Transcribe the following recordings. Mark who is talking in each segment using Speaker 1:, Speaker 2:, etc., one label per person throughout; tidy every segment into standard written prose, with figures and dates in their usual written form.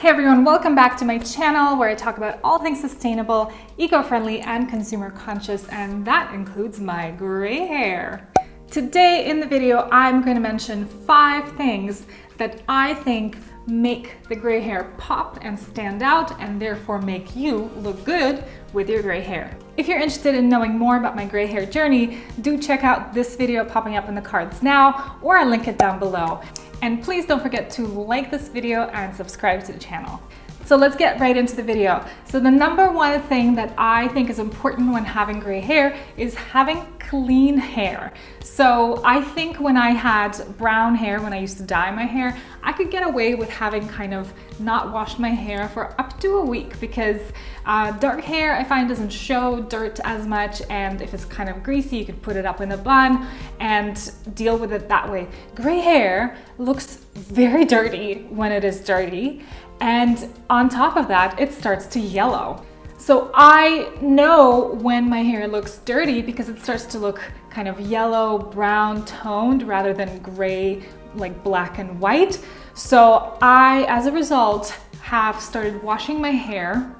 Speaker 1: Hey everyone, welcome back to my channel where I talk about all things sustainable, eco-friendly, and consumer conscious, and that includes my gray hair. Today in the video, I'm going to mention 5 things that I think make the gray hair pop and stand out and therefore make you look good with your gray hair. If you're interested in knowing more about my gray hair journey, do check out this video popping up in the cards now, or I'll link it down below. And please don't forget to like this video and subscribe to the channel. So let's get right into the video. So the number one thing that I think is important when having gray hair is having clean hair. So I think when I had brown hair, when I used to dye my hair, I could get away with having kind of not washed my hair for up to a week because dark hair I find doesn't show dirt as much, and if it's kind of greasy you could put it up in a bun and deal with it that way. Gray hair looks very dirty when it is dirty, and on top of that it starts to yellow. So I know when my hair looks dirty because it starts to look kind of yellow, brown toned rather than gray, like black and white. So I, as a result, have started washing my hair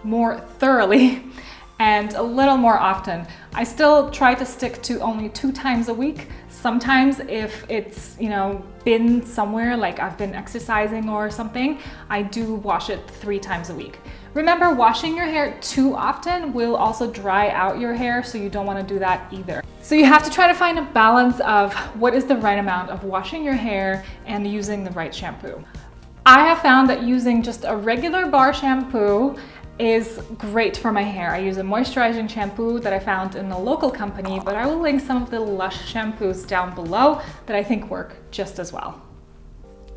Speaker 1: more thoroughly and a little more often. I still try to stick to only 2 times a week. Sometimes if it's, been somewhere, like I've been exercising or something, I do wash it 3 times a week. Remember, washing your hair too often will also dry out your hair, so you don't want to do that either. So you have to try to find a balance of what is the right amount of washing your hair and using the right shampoo. I have found that using just a regular bar shampoo is great for my hair. I use a moisturizing shampoo that I found in a local company, but I will link some of the Lush shampoos down below that I think work just as well.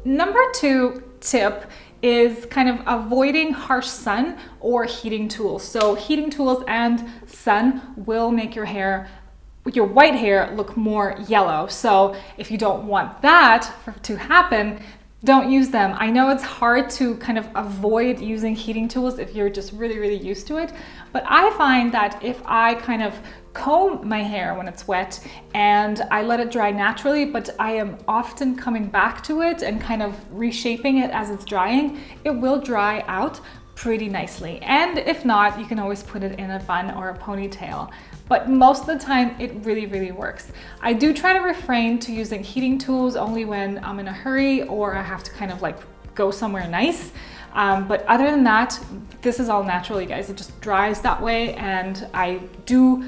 Speaker 1: Number 2 tip is kind of avoiding harsh sun or heating tools. So heating tools and sun will make your white hair look more yellow. So if you don't want that to happen, don't use them. I know it's hard to kind of avoid using heating tools if you're just really used to it, but I find that if I kind of comb my hair when it's wet and I let it dry naturally, but I am often coming back to it and kind of reshaping it as it's drying, it will dry out pretty nicely. And if not, you can always put it in a bun or a ponytail. But most of the time it really works. I do try to refrain to using heating tools only when I'm in a hurry or I have to kind of like go somewhere nice. But other than that, this is all natural, you guys. It just dries that way, and I do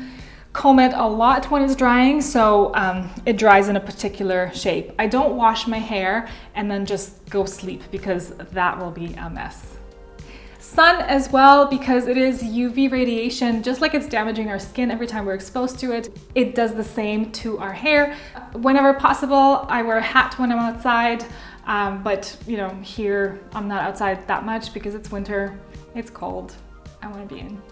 Speaker 1: comb it a lot when it's drying, so it dries in a particular shape. I don't wash my hair and then just go sleep because that will be a mess. Sun as well, because it is UV radiation. Just like it's damaging our skin every time we're exposed to it, it does the same to our hair. Whenever possible, I wear a hat when I'm outside, but here I'm not outside that much because it's winter, it's cold, I want to be in.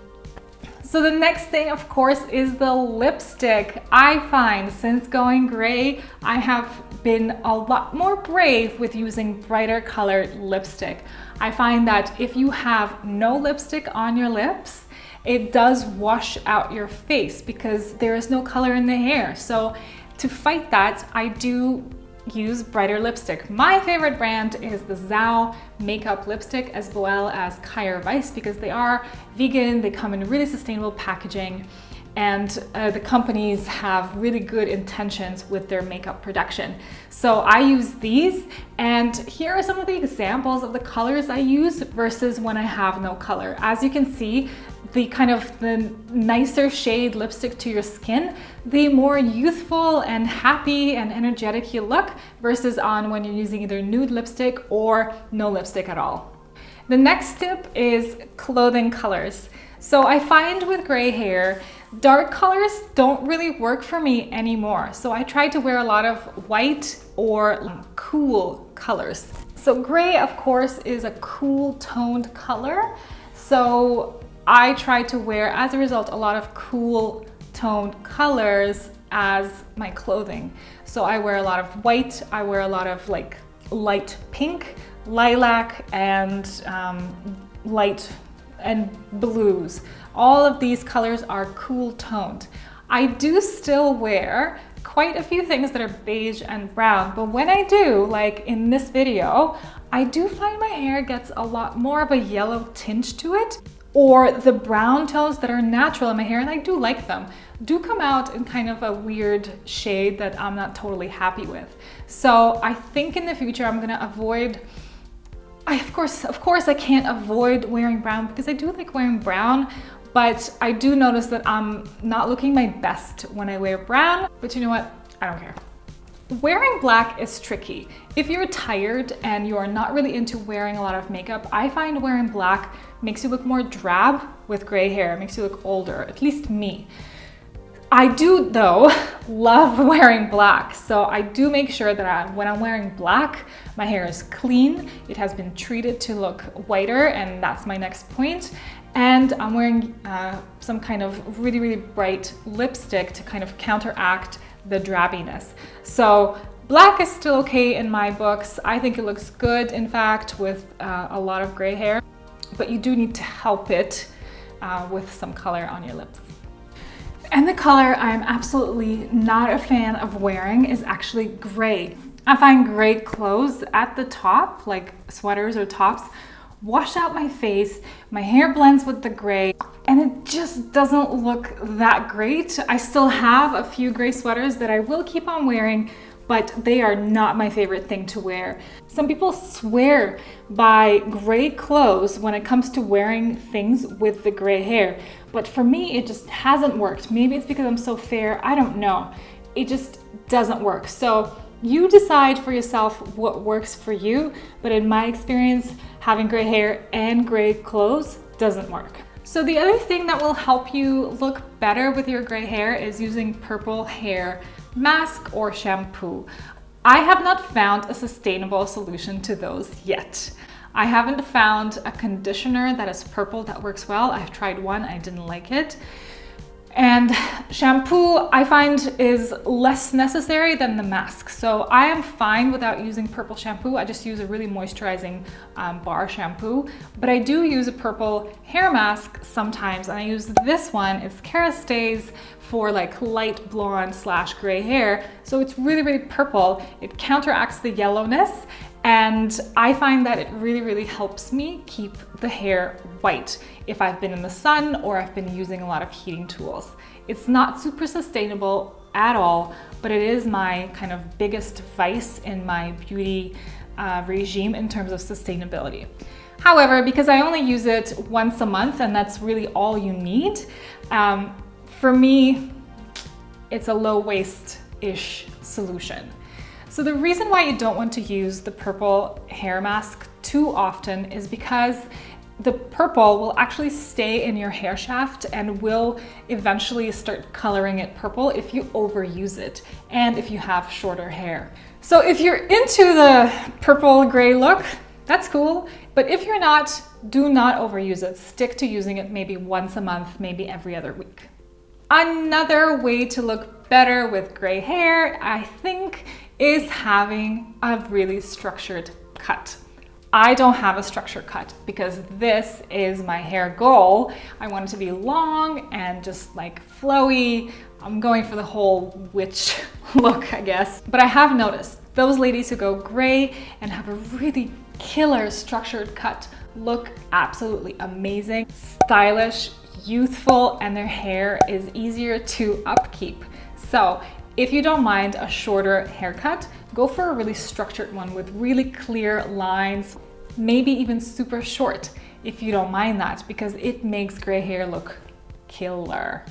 Speaker 1: So the next thing, of course, is the lipstick. I find since going gray, I have been a lot more brave with using brighter colored lipstick. I find that if you have no lipstick on your lips, it does wash out your face because there is no color in the hair. So to fight that, I do use brighter lipstick. My favorite brand is the Zao makeup lipstick, as well as Kaya Weiss, because they are vegan, they come in really sustainable packaging, and the companies have really good intentions with their makeup production. So I use these, and here are some of the examples of the colors I use versus when I have no color. As you can see, the nicer shade lipstick to your skin, the more youthful and happy and energetic you look versus on when you're using either nude lipstick or no lipstick at all. The next tip is clothing colors. So I find with gray hair, dark colors don't really work for me anymore. So I try to wear a lot of white or cool colors. So gray, of course, is a cool toned color. So I try to wear, as a result, a lot of cool toned colors as my clothing. So I wear a lot of white, I wear a lot of like light pink, lilac, and light and blues. All of these colors are cool toned. I do still wear quite a few things that are beige and brown, but when I do, like in this video, I do find my hair gets a lot more of a yellow tinge to it, or the brown tones that are natural in my hair, and I do like them, do come out in kind of a weird shade that I'm not totally happy with. So I think in the future I'm gonna avoid, of course I can't avoid wearing brown because I do like wearing brown, but I do notice that I'm not looking my best when I wear brown, but you know what? I don't care. Wearing black is tricky. If you're tired and you are not really into wearing a lot of makeup, I find wearing black makes you look more drab with gray hair. It makes you look older, at least me. I do, though, love wearing black. So I do make sure that when I'm wearing black, my hair is clean. It has been treated to look whiter, and that's my next point. And I'm wearing some kind of really, really bright lipstick to kind of counteract the drabbiness. So black is still okay in my books. I think it looks good, in fact, with a lot of gray hair, but you do need to help it with some color on your lips. And the color I'm absolutely not a fan of wearing is actually gray. I find gray clothes at the top, like sweaters or tops, wash out my face, my hair blends with the gray, and it just doesn't look that great. I still have a few gray sweaters that I will keep on wearing, but they are not my favorite thing to wear. Some people swear by gray clothes when it comes to wearing things with the gray hair, but for me, it just hasn't worked. Maybe it's because I'm so fair, I don't know. It just doesn't work. So you decide for yourself what works for you, but in my experience, having gray hair and gray clothes doesn't work. So the other thing that will help you look better with your gray hair is using purple hair mask or shampoo. I have not found a sustainable solution to those yet. I haven't found a conditioner that is purple that works well. I've tried one, I didn't like it. And shampoo, I find, is less necessary than the mask. So I am fine without using purple shampoo. I just use a really moisturizing bar shampoo. But I do use a purple hair mask sometimes, and I use this one. It's Kerastase for like light blonde / gray hair. So it's really, really purple. It counteracts the yellowness. And I find that it really, really helps me keep the hair white if I've been in the sun or I've been using a lot of heating tools. It's not super sustainable at all, but it is my kind of biggest vice in my beauty regime in terms of sustainability. However, because I only use it once a month and that's really all you need, for me, it's a low waste-ish solution. So the reason why you don't want to use the purple hair mask too often is because the purple will actually stay in your hair shaft and will eventually start coloring it purple if you overuse it and if you have shorter hair. So if you're into the purple gray look, that's cool. But if you're not, do not overuse it. Stick to using it maybe once a month, maybe every other week. Another way to look better with gray hair, I think, is having a really structured cut. I don't have a structured cut because this is my hair goal. I want it to be long and just like flowy. I'm going for the whole witch look, I guess. But I have noticed those ladies who go gray and have a really killer structured cut look absolutely amazing, stylish, youthful, and their hair is easier to upkeep. So if you don't mind a shorter haircut, go for a really structured one with really clear lines, maybe even super short if you don't mind that, because it makes gray hair look killer.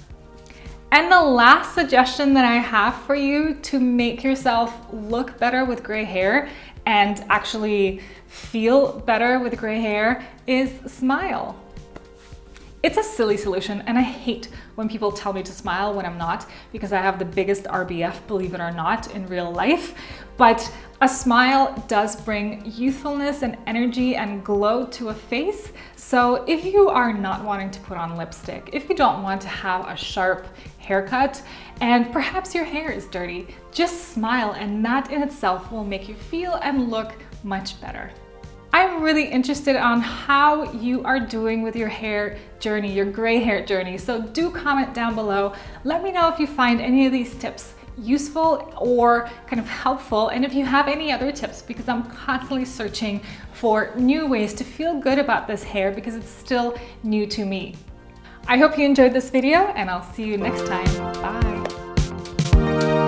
Speaker 1: And the last suggestion that I have for you to make yourself look better with gray hair and actually feel better with gray hair is smile. It's a silly solution, and I hate when people tell me to smile when I'm not, because I have the biggest RBF, believe it or not, in real life. But a smile does bring youthfulness and energy and glow to a face. So if you are not wanting to put on lipstick, if you don't want to have a sharp haircut, and perhaps your hair is dirty, just smile, and that in itself will make you feel and look much better. I'm really interested on how you are doing with your hair journey, your gray hair journey. So do comment down below. Let me know if you find any of these tips useful or kind of helpful, and if you have any other tips, because I'm constantly searching for new ways to feel good about this hair because it's still new to me. I hope you enjoyed this video, and I'll see you next time. Bye.